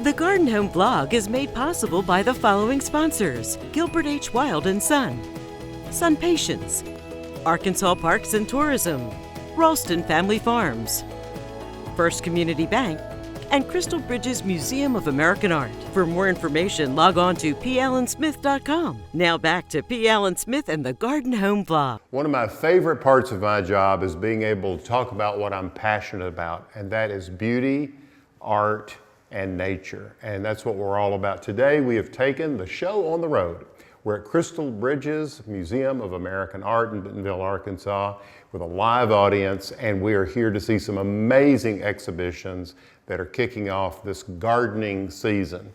The Garden Home vlog is made possible by the following sponsors: Gilbert H. Wild & Son, Sun Patience, Arkansas Parks and Tourism, Ralston Family Farms, First Community Bank, and Crystal Bridges Museum of American Art. For more information, log on to pallansmith.com. Now back to P. Allen Smith and the Garden Home vlog. One of my favorite parts of my job is being able to talk about what I'm passionate about, and that is beauty, art, and nature. And that's what we're all about today. We have taken the show on the road. We're at Crystal Bridges Museum of American Art in Bentonville, Arkansas, with a live audience, and we are here to see some amazing exhibitions that are kicking off this gardening season.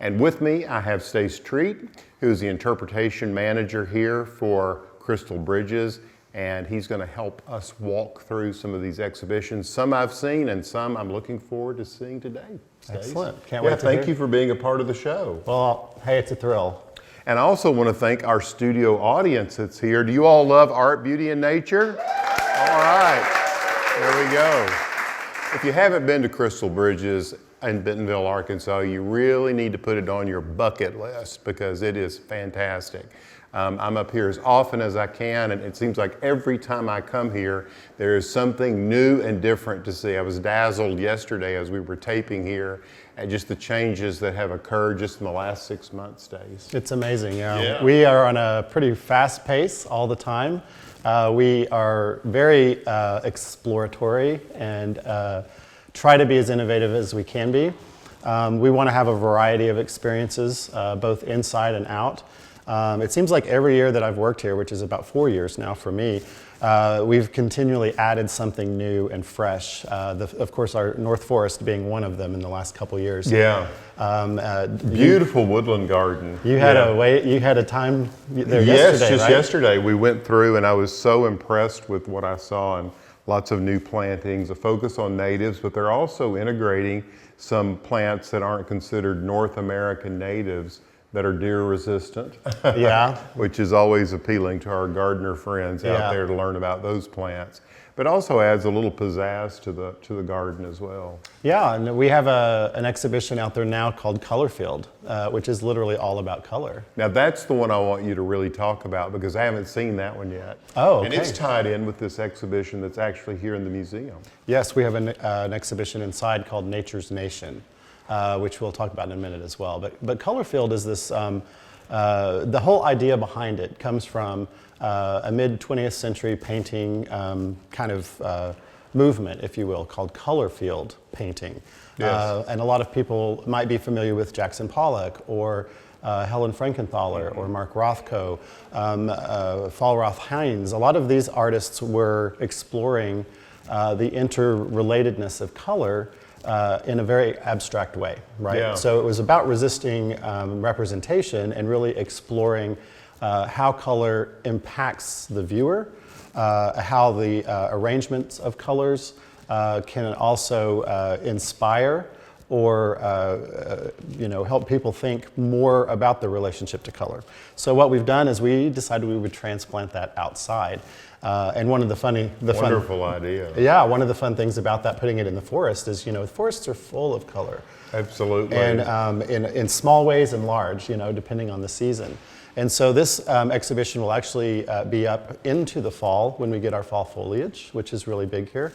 And with me, I have Stace Treat, who's the interpretation manager here for Crystal Bridges, and he's going to help us walk through some of these exhibitions. Some I've seen and some I'm looking forward to seeing today. Stace. Excellent. Can't wait to thank you for being a part of the show. Well, hey, it's a thrill. And I also want to thank our studio audience that's here. Do you all love art, beauty, and nature? All right, there we go. If you haven't been to Crystal Bridges in Bentonville, Arkansas, you really need to put it on your bucket list because it is fantastic. I'm up here as often as I can, and it seems like every time I come here, there is something new and different to see. I was dazzled yesterday as we were taping here at just the changes that have occurred just in the last 6 months, Stace. It's amazing. Yeah. We are on a pretty fast pace all the time. We are very exploratory and try to be as innovative as we can be. We want to have a variety of experiences, both inside and out. It seems like every year that I've worked here, which is about 4 years now for me, we've continually added something new and fresh. Of course, our North Forest being one of them in the last couple years. Yeah. Beautiful Woodland Garden. You had a time there yesterday, Yes, just right? yesterday we went through, and I was so impressed with what I saw, and lots of new plantings, a focus on natives, but they're also integrating some plants that aren't considered North American natives that are deer resistant. Yeah. Which is always appealing to our gardener friends out there to learn about those plants. But also adds a little pizzazz to the garden as well. Yeah, and we have an exhibition out there now called Color Field, which is literally all about color. Now that's the one I want you to really talk about because I haven't seen that one yet. Oh, okay. And it's tied in with this exhibition that's actually here in the museum. Yes, we have an exhibition inside called Nature's Nation, which we'll talk about in a minute as well. But Color Field is this, the whole idea behind it comes from a mid-20th century painting kind of movement, if you will, called color field painting. Yes. And a lot of people might be familiar with Jackson Pollock or Helen Frankenthaler or Mark Rothko, Fallroth Hines. A lot of these artists were exploring the interrelatedness of color in a very abstract way, right? Yeah. So it was about resisting representation and really exploring how color impacts the viewer, how the arrangements of colors can also inspire or help people think more about the relationship to color. So what we've done is we decided we would transplant that outside. And one of the Wonderful idea. Yeah, one of the fun things about that, putting it in the forest, is forests are full of color. Absolutely. And in small ways and large, depending on the season. And so this exhibition will actually be up into the fall when we get our fall foliage, which is really big here.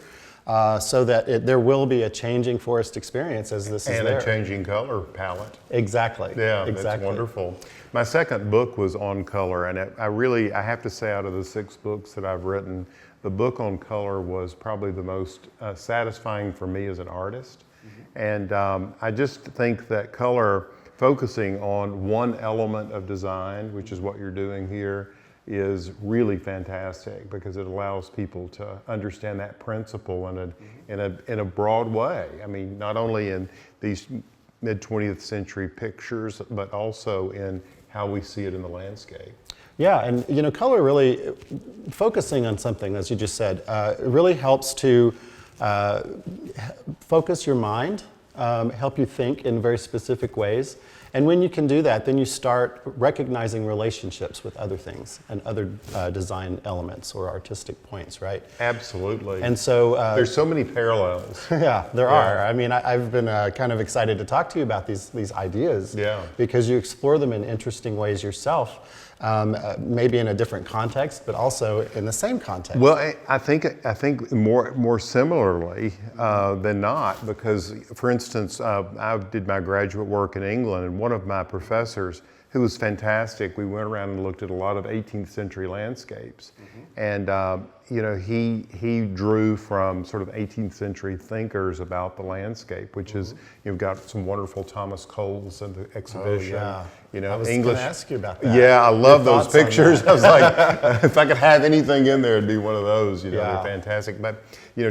So that there will be a changing forest experience as this is there. And a changing color palette. Exactly. Yeah, exactly. That's wonderful. My second book was on color, and I have to say, out of the 6 books that I've written, the book on color was probably the most satisfying for me as an artist. And I just think that color, focusing on one element of design, which is what you're doing here, is really fantastic because it allows people to understand that principle in a broad way. I mean, not only in these mid-20th century pictures, but also in how we see it in the landscape. Yeah, and color really, focusing on something, as you just said, really helps to focus your mind, help you think in very specific ways, And when you can do that, then you start recognizing relationships with other things and other design elements or artistic points, right? Absolutely. And so there's so many parallels. yeah, there are. I mean, I've been kind of excited to talk to you about these ideas because you explore them in interesting ways yourself. Maybe in a different context, but also in the same context. Well, I think more similarly than not, because, for instance, I did my graduate work in England, and one of my professors, who was fantastic, we went around and looked at a lot of 18th century landscapes, and he drew from sort of 18th century thinkers about the landscape, which is, you've got some wonderful Thomas Coles in the exhibition. Oh, yeah. I was English. Going to ask you about that. Yeah, I love those thoughts on pictures. that? I was like, if I could have anything in there, it'd be one of those. They're fantastic. But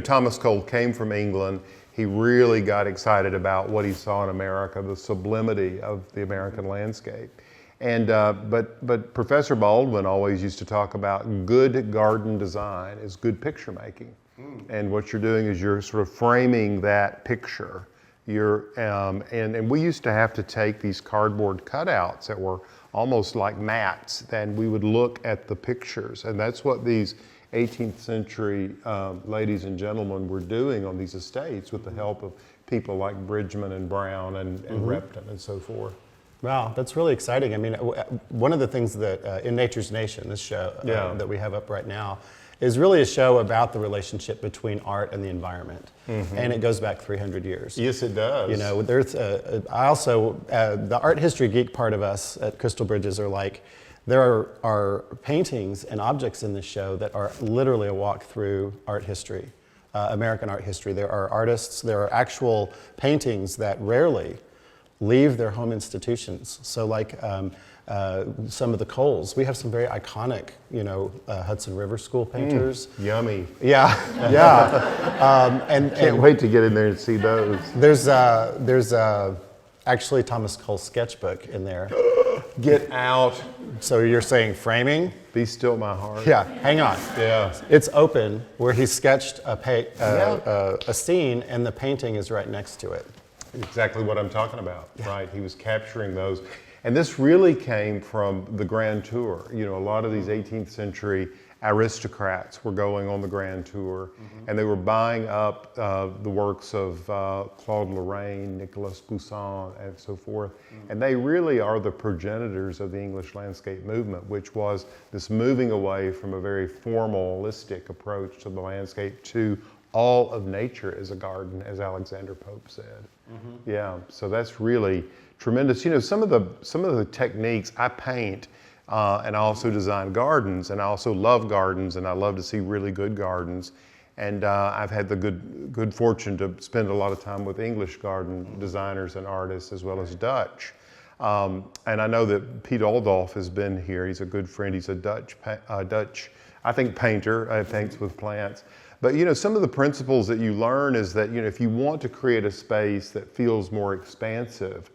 Thomas Cole came from England. He really got excited about what he saw in America, the sublimity of the American landscape. And but Professor Baldwin always used to talk about good garden design is good picture making. And what you're doing is you're sort of framing that picture. And we used to have to take these cardboard cutouts that were almost like mats, and we would look at the pictures. And that's what these 18th century ladies and gentlemen were doing on these estates with the help of people like Bridgman and Brown and Repton and so forth. Wow, that's really exciting. I mean, one of the things that in Nature's Nation, this show that we have up right now, is really a show about the relationship between art and the environment. And it goes back 300 years. Yes, it does. There's I also, the art history geek part of us at Crystal Bridges are like, there are paintings and objects in this show that are literally a walk through art history, American art history. There are artists, there are actual paintings that rarely leave their home institutions. So like some of the Coles, we have some very iconic, Hudson River School painters. Yummy. Yeah, yeah. And Can't wait to get in there and see those. There's actually Thomas Cole's sketchbook in there. Get out. So you're saying framing? Be still my heart. Yeah, hang on. Yeah. It's open where he sketched a scene and the painting is right next to it. Exactly what I'm talking about, right? He was capturing those. And this really came from the Grand Tour. A lot of these 18th century aristocrats were going on the Grand Tour, and they were buying up the works of Claude Lorraine, Nicolas Poussin, and so forth. And they really are the progenitors of the English landscape movement, which was this moving away from a very formalistic approach to the landscape to all of nature is a garden, as Alexander Pope said. Yeah, so that's really tremendous. Some of the techniques I paint, and I also design gardens, and I also love gardens, and I love to see really good gardens. And I've had the good fortune to spend a lot of time with English garden designers and artists, as well as Dutch. And I know that Pete Oldolf has been here. He's a good friend. He's a Dutch, I think, painter. Paints with plants. But some of the principles that you learn is that if you want to create a space that feels more expansive,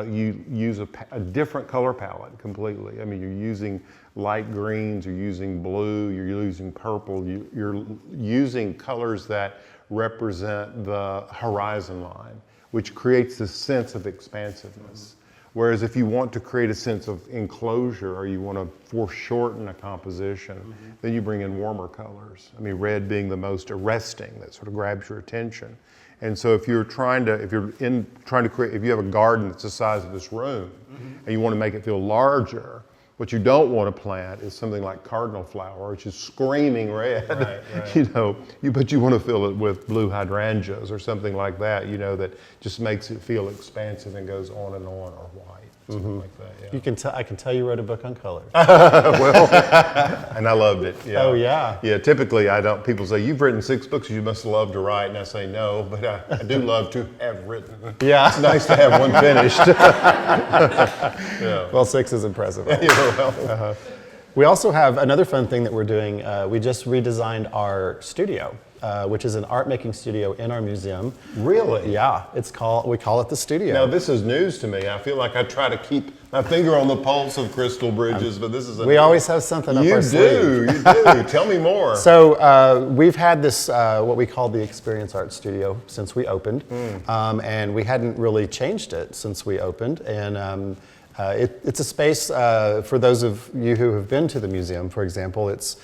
you use a different color palette completely. I mean, you're using light greens, you're using blue, you're using purple, you're using colors that represent the horizon line, which creates this sense of expansiveness. Whereas if you want to create a sense of enclosure or you want to foreshorten a composition, then you bring in warmer colors. I mean, red being the most arresting, that sort of grabs your attention. And so if you have a garden that's the size of this room and you want to make it feel larger, what you don't want to plant is something like cardinal flower, which is screaming red. Right. But you want to fill it with blue hydrangeas or something like that, that just makes it feel expansive and goes on and on, or white. Something like that. Yeah. I can tell you wrote a book on color. Well, and I loved it. Yeah. Oh yeah. Yeah. Typically, I don't. People say you've written 6 books. You must love to write, and I say no, but I do love to have written. Yeah. It's nice to have one finished. Yeah. Well, 6 is impressive. Well. We also have another fun thing that we're doing. We just redesigned our studio, which is an art making studio in our museum. Really? Yeah. We call it the studio. Now this is news to me. I feel like I try to keep my finger on the pulse of Crystal Bridges, but this is We always have something up our sleeve. You do. Tell me more. So we've had this, what we call the Experience Art Studio since we opened, and we hadn't really changed it since we opened. And it's a space, for those of you who have been to the museum, for example, it's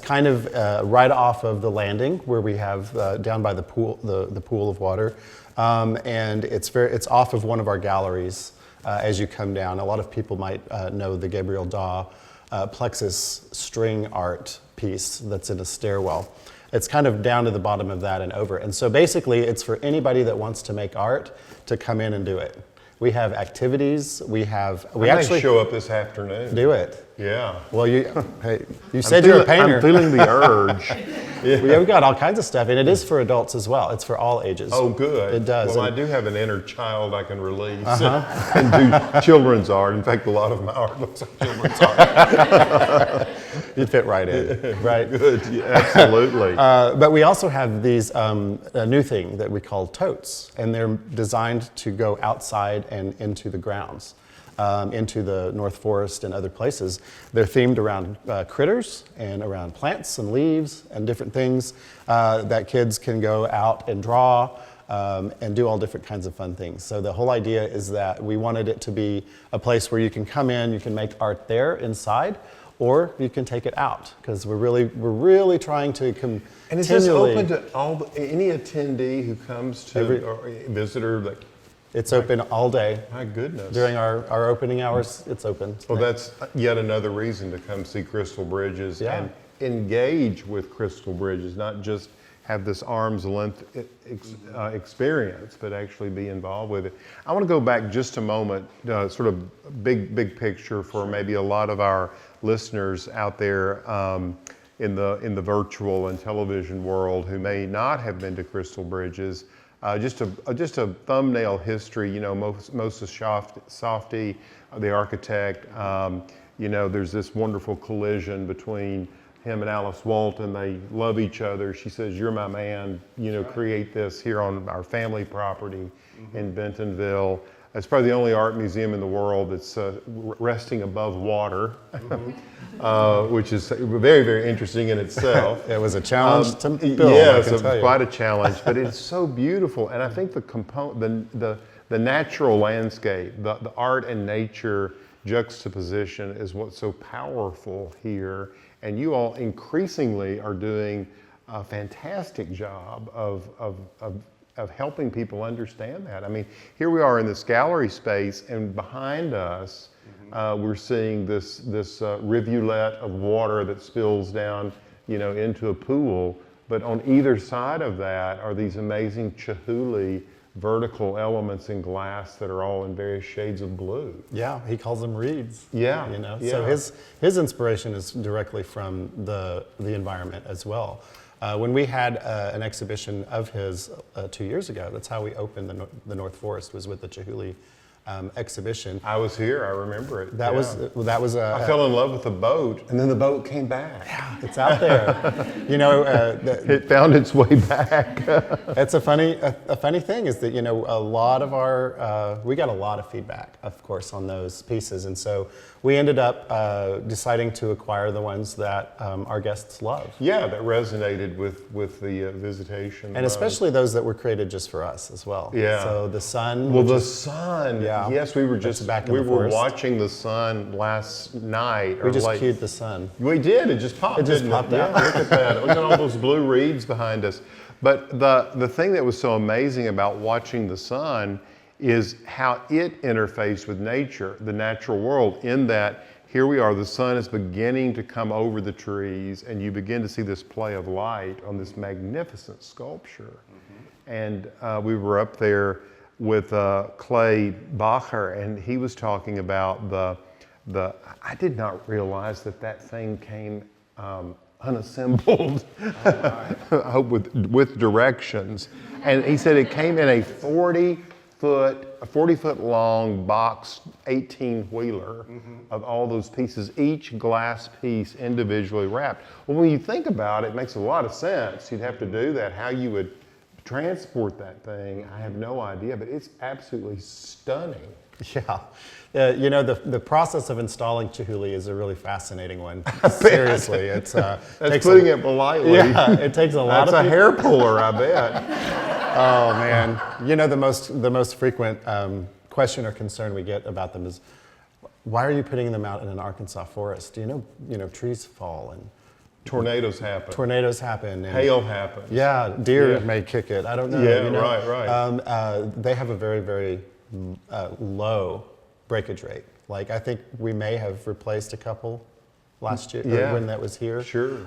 kind of right off of the landing where we have down by the pool, the pool of water, and it's off of one of our galleries. As you come down, a lot of people might know the Gabriel Daw plexus string art piece that's in a stairwell. It's kind of down to the bottom of that and over. And so basically, it's for anybody that wants to make art to come in and do it. We have activities. We actually show up this afternoon. Do it. Yeah. Well, you said you're a painter. I'm feeling the urge. Yeah. We've got all kinds of stuff, and it is for adults as well. It's for all ages. Oh, good. It does. Well, I do have an inner child I can release and do children's art. In fact, a lot of my art looks like children's art. You'd fit right in, right? Good, yeah, absolutely. But we also have these a new thing that we call totes, and they're designed to go outside and into the grounds. Into the North Forest and other places. They're themed around critters and around plants and leaves and different things that kids can go out and draw and do all different kinds of fun things. So the whole idea is that we wanted it to be a place where you can come in, you can make art there inside, or you can take it out, because we're really trying to continually. And is this open to any attendee who comes to or visitor? Like, it's open all day. My goodness. During our opening hours, it's open. Well, that's yet another reason to come see Crystal Bridges Yeah. and engage with Crystal Bridges, not just have this arm's length experience, but actually be involved with it. I want to go back just a moment, sort of big picture for maybe a lot of our listeners out there in the virtual and television world who may not have been to Crystal Bridges. Just a thumbnail history. You know, Moses Softy, the architect. You know, there's this wonderful collision between him and Alice Walton. They love each other. She says, "You're my man. You know, create this here on our family property in Bentonville." It's probably the only art museum in the world that's resting above water, which is very interesting in itself. It was a challenge to build. Yes, quite a challenge, but it's so beautiful. And I think the natural landscape, the art and nature juxtaposition is what's so powerful here. And you all increasingly are doing a fantastic job of helping people understand that. I mean, here we are in this gallery space, and behind us, we're seeing this rivulet of water that spills down, you know, into a pool. But on either side of that are these amazing Chihuly vertical elements in glass that are all in various shades of blue. Yeah, he calls them reeds. Yeah, you know. Yeah. So his inspiration is directly from the environment as well. When we had an exhibition of his 2 years ago, that's how we opened the North Forest, was with the Chihuly exhibition. I was here. I remember it. That was. I fell in love with the boat, and then the boat came back. Yeah, it's out there. You know, it found its way back. It's a funny thing is that, you know, a lot of our we got a lot of feedback, of course, on those pieces, and so we ended up deciding to acquire the ones that our guests love. Yeah, that resonated with the visitation, and especially those that were created just for us as well. Yeah. So the sun. Well, the sun. Yeah. Yes, we were just back in we the were forest. watching the sun last night. We just cued the sun. We did. It just popped. It just didn't popped it? out. Yeah, look at that. Look at all those blue reeds behind us. But the thing that was so amazing about watching the sun is how it interfaced with nature, the natural world, in that here we are, the sun is beginning to come over the trees, and you begin to see this play of light on this magnificent sculpture. And we were up there with Clay Bacher, and he was talking about the I did not realize that thing came unassembled, I hope with directions. And he said it came in a 40-foot long box 18-wheeler of all those pieces, each glass piece individually wrapped. Well, when you think about it, it makes a lot of sense. You'd have to do that. How you would transport that thing, I have no idea, but it's absolutely stunning. Yeah. You know, the process of installing Chihuly is a really fascinating one. Seriously, it's That's putting it politely. Yeah, it takes a lot That's of a hair puller, I bet. Oh man, you know the most frequent question or concern we get about them is, why are you putting them out in an Arkansas forest? You know trees fall and Tornadoes happen. tornadoes happen. And, Hail happens. yeah, deer may kick it. I don't know. Yeah, you know? right. They have a very low breakage rate. Like I think we may have replaced a couple last year when that was here. Sure.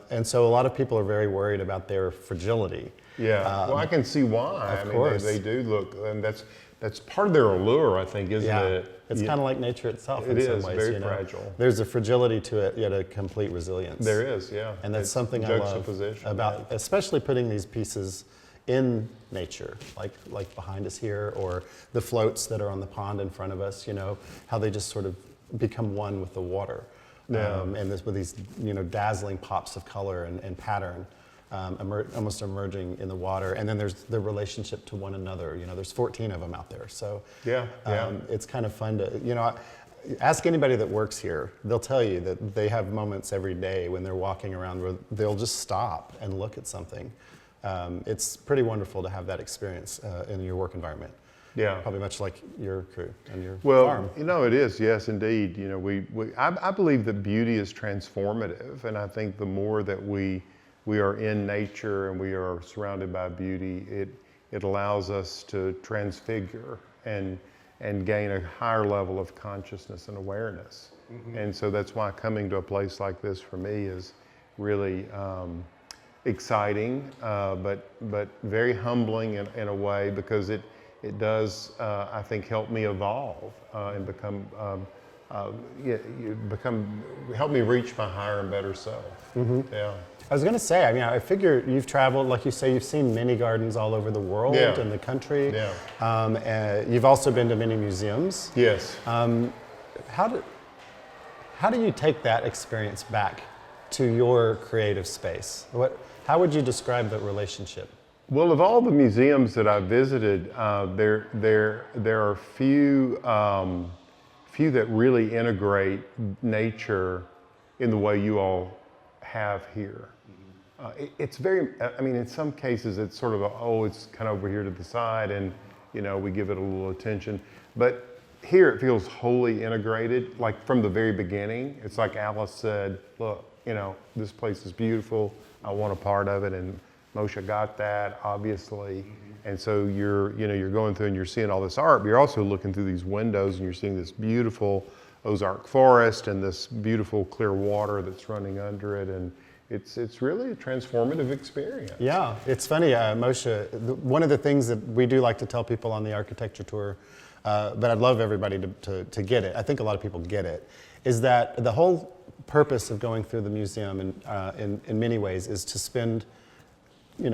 And so a lot of people are very worried about their fragility. Yeah. Well, I can see why. Of course. They do look, and that's part of their allure, I think, isn't it? It's kind of like nature itself It in some is, ways. very you know? fragile. There's a fragility to it, yet a complete resilience. There is, yeah. And that's It's something I love juxtaposition, about, especially putting these pieces in nature, like behind us here, or the floats that are on the pond in front of us. You know how they just sort of become one with the water, and with these dazzling pops of color and pattern. Almost emerging in the water, and then there's the relationship to one another. You know, there's 14 of them out there, so it's kind of fun to ask anybody that works here. They'll tell you that they have moments every day when they're walking around where they'll just stop and look at something. It's pretty wonderful to have that experience in your work environment. Yeah. Probably much like your crew and your Well, farm. it is. Yes, indeed. I believe that beauty is transformative, and I think the more that we are in nature and we are surrounded by beauty, it allows us to transfigure and gain a higher level of consciousness and awareness. Mm-hmm. And so that's why coming to a place like this for me is really exciting, but very humbling in a way, because it does, I think, help me evolve and help me reach my higher and better self. Mm-hmm. Yeah. I was going to say, I figure you've traveled, like you say, you've seen many gardens all over the world and the country. Yeah. You've also been to many museums. Yes. How do you take that experience back to your creative space? How would you describe the relationship? Well, of all the museums that I've visited, there are few that really integrate nature in the way you all have here. It's very, in some cases it's sort of it's kind of over here to the side, and we give it a little attention. But here it feels wholly integrated, like from the very beginning. It's like Alice said, look, this place is beautiful. I want a part of it, and Moshe got that, obviously. And so you're going through and you're seeing all this art, but you're also looking through these windows and you're seeing this beautiful Ozark forest and this beautiful clear water that's running under it, and it's really a transformative experience. Yeah, it's funny, Moshe, one of the things that we do like to tell people on the architecture tour, but I'd love everybody to get it, I think a lot of people get it, is that the whole purpose of going through the museum in many ways is to spend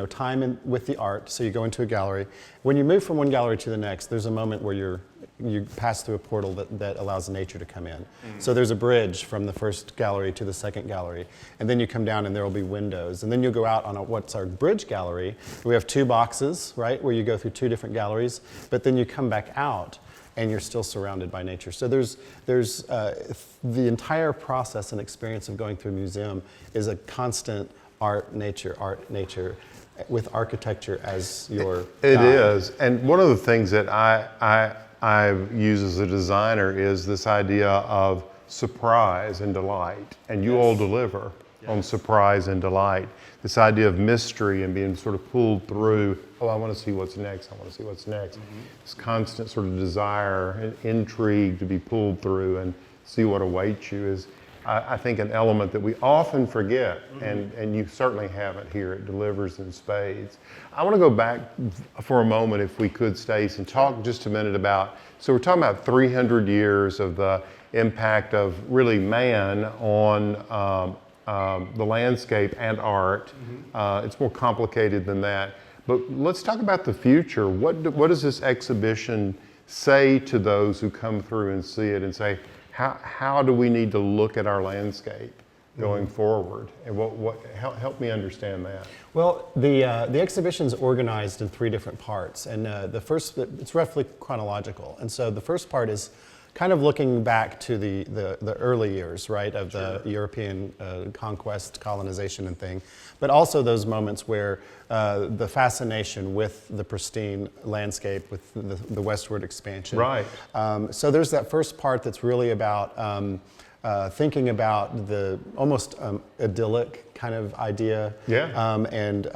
time with the art. So you go into a gallery. When you move from one gallery to the next, there's a moment where you pass through a portal that allows nature to come in. Mm-hmm. So there's a bridge from the first gallery to the second gallery, and then you come down and there will be windows, and then you'll go out on what's our bridge gallery. We have two boxes, right, where you go through two different galleries, but then you come back out and you're still surrounded by nature. So there's the entire process and experience of going through a museum is a constant art, nature, with architecture as your It guide. is, and one of the things that I use as a designer is this idea of surprise and delight, and you all deliver on surprise and delight. This idea of mystery and being sort of pulled through, I want to see what's next, I want to see what's next. Mm-hmm. This constant sort of desire and intrigue to be pulled through and see what awaits you is, I think, an element that we often forget, and you certainly have it here. It delivers in spades. I want to go back for a moment, if we could, Stace, and talk just a minute about, so we're talking about 300 years of the impact of really man on the landscape and art. It's more complicated than that. But let's talk about the future. What does this exhibition say to those who come through and see it and say, how do we need to look at our landscape going forward? And help me understand that. Well, the exhibition's organized in 3 different parts, and the first, it's roughly chronological. And so the first part is kind of looking back to the early years, right, of the European conquest, colonization and thing, but also those moments where the fascination with the pristine landscape, with the westward expansion. Right. So there's that first part that's really about thinking about the almost idyllic kind of idea, and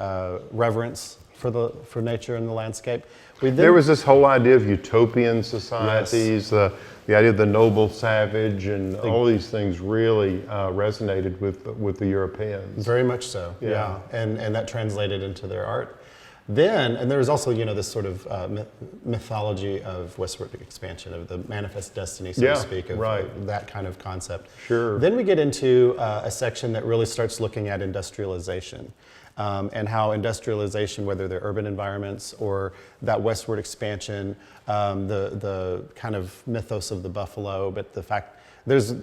reverence for nature and the landscape. There was this whole idea of utopian societies, the idea of the noble savage, and all these things really resonated with the Europeans. Very much so, yeah. And that translated into their art. Then, and there was also, this sort of mythology of westward expansion, of the manifest destiny, so to speak, of that kind of concept. Sure. Then we get into a section that really starts looking at industrialization. And how industrialization, whether they're urban environments or that westward expansion, the kind of mythos of the buffalo, but the fact, there's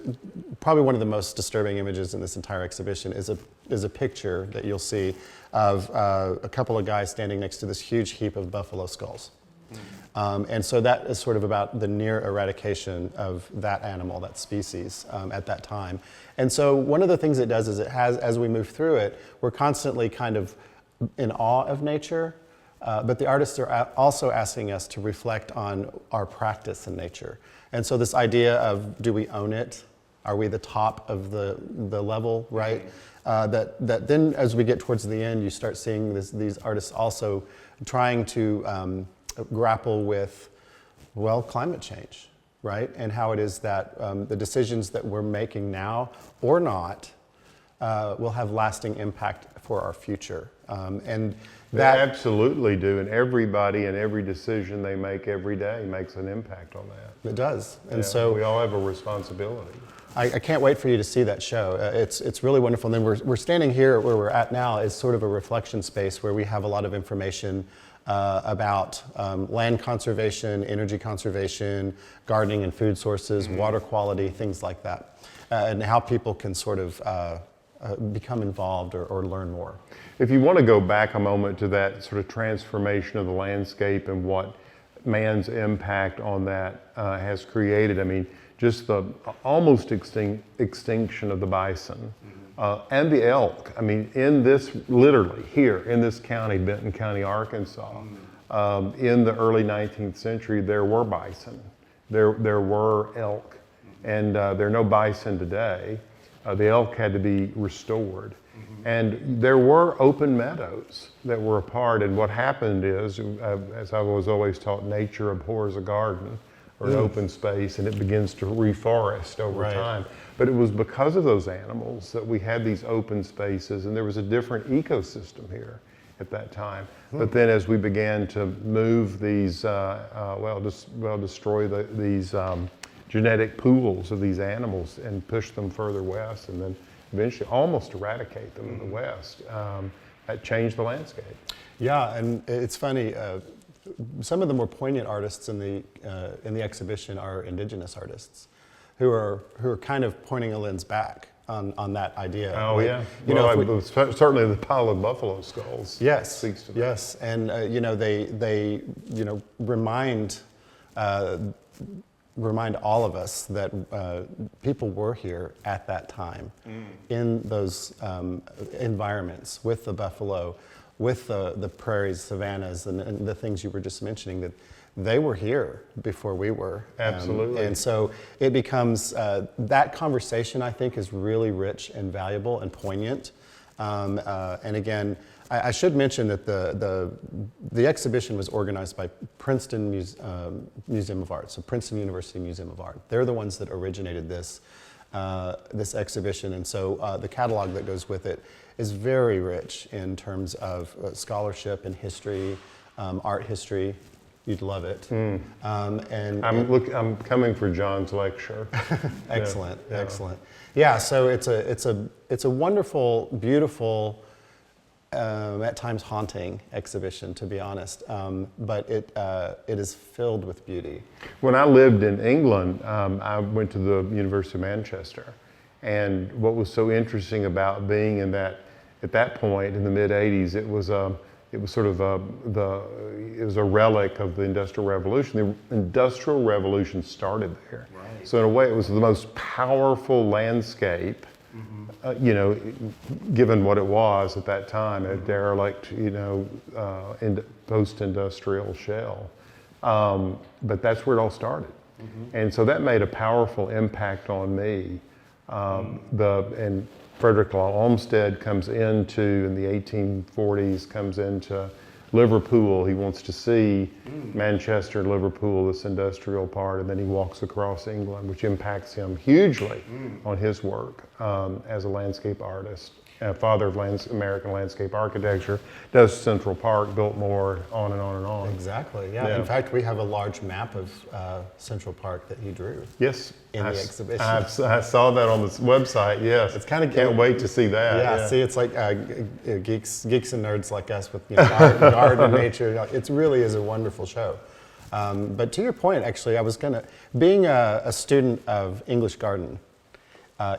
probably one of the most disturbing images in this entire exhibition is a picture that you'll see of a couple of guys standing next to this huge heap of buffalo skulls. And so that is sort of about the near eradication of that animal, that species, at that time. And so one of the things it does is it has, as we move through it, we're constantly kind of in awe of nature, but the artists are also asking us to reflect on our practice in nature. And so this idea of, do we own it? Are we the top of the level, right? That then as we get towards the end, you start seeing these artists also trying to grapple with, climate change, right? And how it is that the decisions that we're making now or not will have lasting impact for our future. And that they absolutely do, and everybody and every decision they make every day makes an impact on that. It does, and so we all have a responsibility. I can't wait for you to see that show. It's really wonderful. And then we're standing here where we're at now is sort of a reflection space where we have a lot of information about land conservation, energy conservation, gardening and food sources, water quality, things like that, and how people can sort of become involved or learn more. If you want to go back a moment to that sort of transformation of the landscape and what man's impact on that has created, I mean, just the almost extinction of the bison and the elk. I mean, in this, literally here in this county, Benton County, Arkansas, in the early 19th century, there were bison, there were elk, and there are no bison today. The elk had to be restored. And there were open meadows that were a part, and what happened is, as I was always taught, nature abhors a garden or an open space, and it begins to reforest over time. But it was because of those animals that we had these open spaces, and there was a different ecosystem here at that time. But then as we began to move these, destroy these genetic pools of these animals and push them further west, and then eventually almost eradicate them in the west, that changed the landscape. Yeah, and it's funny, some of the more poignant artists in the exhibition are indigenous artists who are kind of pointing a lens back on that idea. Oh, like, yeah. Certainly the pile of buffalo skulls. Yes, speaks to that. yes, and they remind all of us that people were here at that time in those environments with the buffalo, with the prairies, savannas, and the things you were just mentioning, that they were here before we were. Absolutely. And so it becomes, that conversation, I think, is really rich and valuable and poignant. And again, I should mention that the exhibition was organized by Princeton Museum of Art, so Princeton University Museum of Art. They're the ones that originated this exhibition, and so the catalog that goes with it is very rich in terms of scholarship and history, art history. You'd love it. And I'm coming for John's lecture. Excellent, excellent. Yeah, so it's a wonderful, beautiful, at times haunting exhibition, to be honest, but it is filled with beauty. When I lived in England, I went to the University of Manchester, And what was so interesting about being in that, at that point in the mid '80s, it was sort of it was a relic of the Industrial Revolution. The Industrial Revolution started there. Right. So in a way, it was the most powerful landscape, given what it was at that time, a derelict, post-industrial shell. But that's where it all started. And so that made a powerful impact on me. And Frederick Law Olmsted comes into, in the 1840s, comes into Liverpool. He wants to see Manchester, Liverpool, this industrial part, and then he walks across England, which impacts him hugely on his work as a landscape artist. Father of American landscape architecture, does Central Park, built more, on and on and on. Exactly, yeah. In fact, we have a large map of Central Park that he drew. Yes. In the exhibition. I saw that on the website, yes. It's kind of can't wait to see that. Yeah, see, it's like geeks and nerds like us with garden and nature. It really is a wonderful show. But to your point, actually, being a student of English garden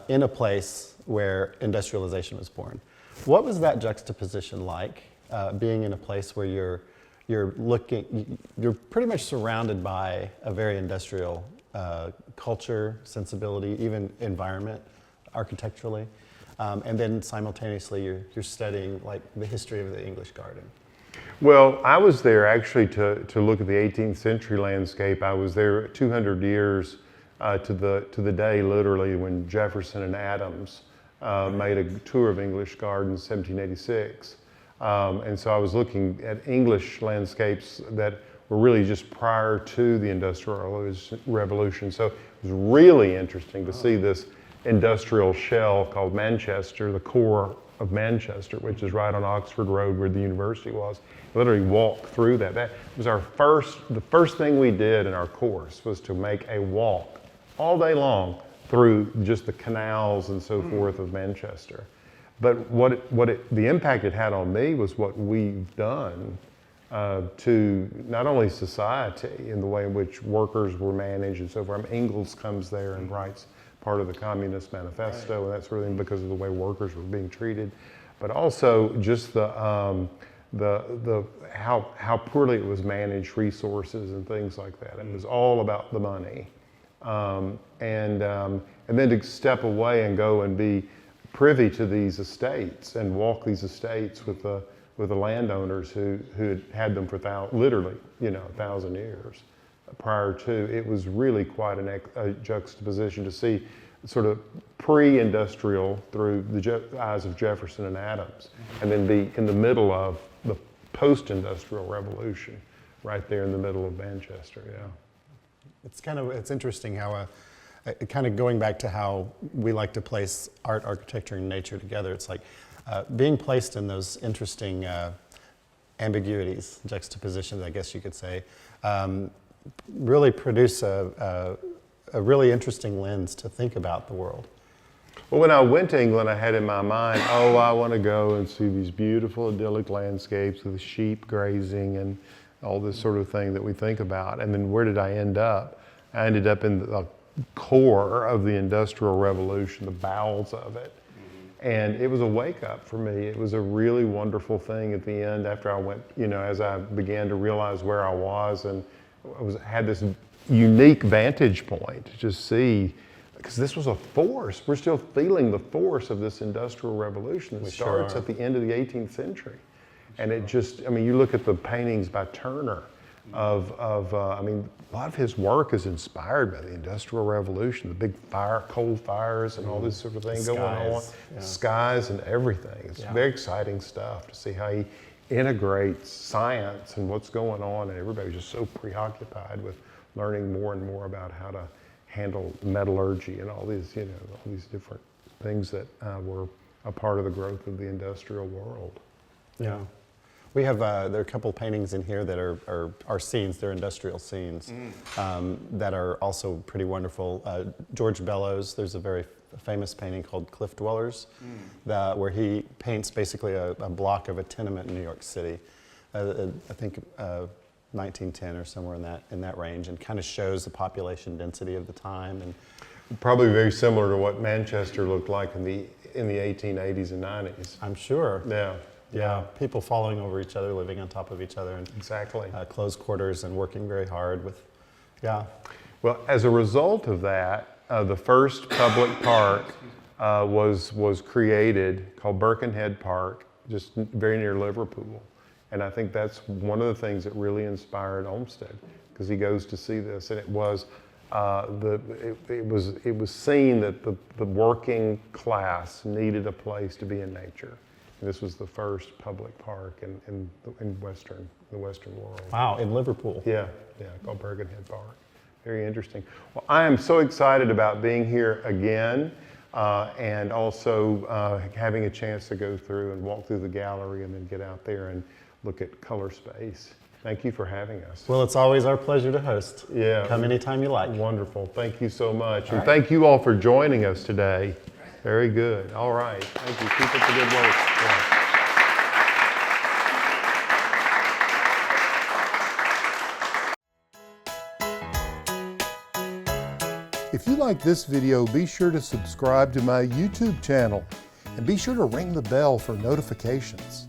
in a place where industrialization was born. What was that juxtaposition like, being in a place where you're pretty much surrounded by a very industrial culture, sensibility, even environment, architecturally, and then simultaneously you're studying like the history of the English garden? Well, I was there actually to look at the 18th century landscape. I was there 200 years to the day, literally, when Jefferson and Adams made a tour of English gardens, 1786. And so I was looking at English landscapes that were really just prior to the Industrial Revolution. So it was really interesting to see this industrial shell called Manchester, the core of Manchester, which is right on Oxford Road where the university was. Literally walk through that. That was the first thing we did in our course was to make a walk all day long through just the canals and so forth of Manchester. But the impact it had on me was what we've done to not only society in the way in which workers were managed and so forth. I mean, Ingalls comes there and writes part of the Communist Manifesto and that sort of thing because of the way workers were being treated, but also just how poorly it was managed, resources and things like that. It was all about the money. And then to step away and go and be privy to these estates and walk these estates with the landowners who had them for literally 1,000 years prior to. It was really quite a juxtaposition to see sort of pre-industrial through the eyes of Jefferson and Adams, and then be in the middle of the post-industrial revolution, right there in the middle of Manchester. Yeah. It's interesting how kind of going back to how we like to place art, architecture, and nature together. It's like being placed in those interesting ambiguities, juxtapositions, I guess you could say, really produce a really interesting lens to think about the world. Well, when I went to England, I had in my mind, I want to go and see these beautiful idyllic landscapes with sheep grazing and all this sort of thing that we think about. And then where did I end up? I ended up in the core of the Industrial Revolution, the bowels of it. And it was a wake up for me. It was a really wonderful thing at the end after I went, as I began to realize where I was and had this unique vantage point to just see, because this was a force. We're still feeling the force of this Industrial Revolution that starts at the end of the 18th century. And it just, you look at the paintings by Turner a lot of his work is inspired by the Industrial Revolution, the big coal fires and all this sort of thing going on. Yeah. Skies and everything. It's very exciting stuff to see how he integrates science and what's going on, and everybody's just so preoccupied with learning more and more about how to handle metallurgy and all these, all these different things that were a part of the growth of the industrial world. Yeah. We have, there are a couple paintings in here that are scenes, they're industrial scenes, that are also pretty wonderful. George Bellows, there's a very famous painting called Cliff Dwellers, where he paints basically a block of a tenement in New York City, I think 1910 or somewhere in that range, and kind of shows the population density of the time. And Probably very similar to what Manchester looked like in the 1880s and 90s. I'm sure. Yeah. Yeah, people following over each other, living on top of each other, and Exactly. Close quarters, and working very hard with, yeah. Well, as a result of that, the first public park was created, called Birkenhead Park, just very near Liverpool. And I think that's one of the things that really inspired Olmsted, because he goes to see this, and it was seen that the working class needed a place to be in nature. And this was the first public park in the Western world. Wow, in Liverpool. Yeah, called Birkenhead Park. Very interesting. Well, I am so excited about being here again, and also having a chance to go through and walk through the gallery and then get out there and look at color space. Thank you for having us. Well, it's always our pleasure to host. Yeah. Come anytime you like. Wonderful. Thank you so much. And thank you all for joining us today. Very good. All right. Thank you. Keep up the good work. Yeah. If you like this video, be sure to subscribe to my YouTube channel and be sure to ring the bell for notifications.